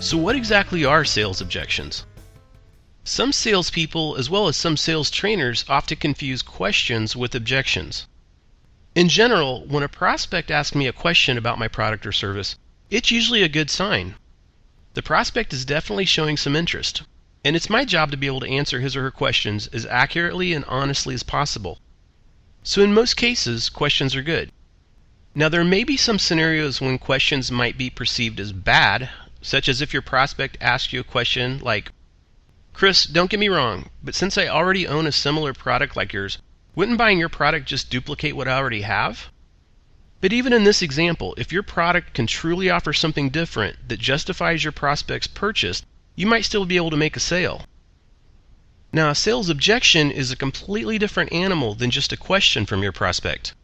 So what exactly are sales objections? Some salespeople, as well as some sales trainers, often confuse questions with objections. In general, when a prospect asks me a question about my product or service, it's usually a good sign. The prospect is definitely showing some interest, and it's my job to be able to answer his or her questions as accurately and honestly as possible. So in most cases, questions are good. Now there may be some scenarios when questions might be perceived as bad, such as if your prospect asks you a question like, "Chris, don't get me wrong, but since I already own a similar product like yours, wouldn't buying your product just duplicate what I already have?" But even in this example, if your product can truly offer something different that justifies your prospect's purchase, you might still be able to make a sale. Now, a sales objection is a completely different animal than just a question from your prospect.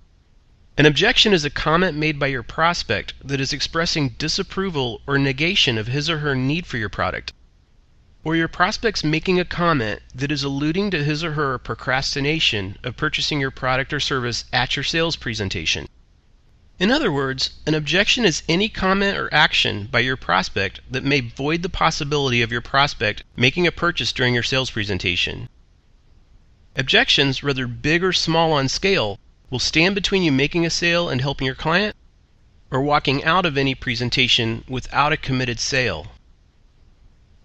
An objection is a comment made by your prospect that is expressing disapproval or negation of his or her need for your product, or your prospect's making a comment that is alluding to his or her procrastination of purchasing your product or service at your sales presentation. In other words, an objection is any comment or action by your prospect that may void the possibility of your prospect making a purchase during your sales presentation. Objections, whether big or small on scale, will stand between you making a sale and helping your client, or walking out of any presentation without a committed sale.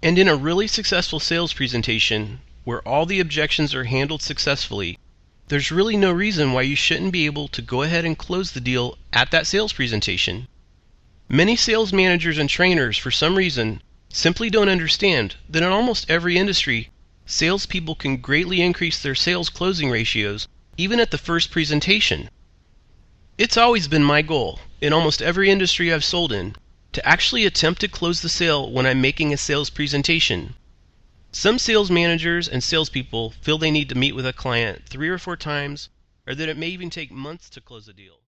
And in a really successful sales presentation, where all the objections are handled successfully, there's really no reason why you shouldn't be able to go ahead and close the deal at that sales presentation. Many sales managers and trainers, for some reason, simply don't understand that in almost every industry, salespeople can greatly increase their sales closing ratios even at the first presentation. It's always been my goal, in almost every industry I've sold in, to actually attempt to close the sale when I'm making a sales presentation. Some sales managers and salespeople feel they need to meet with a client 3 or 4 times, or that it may even take months to close a deal.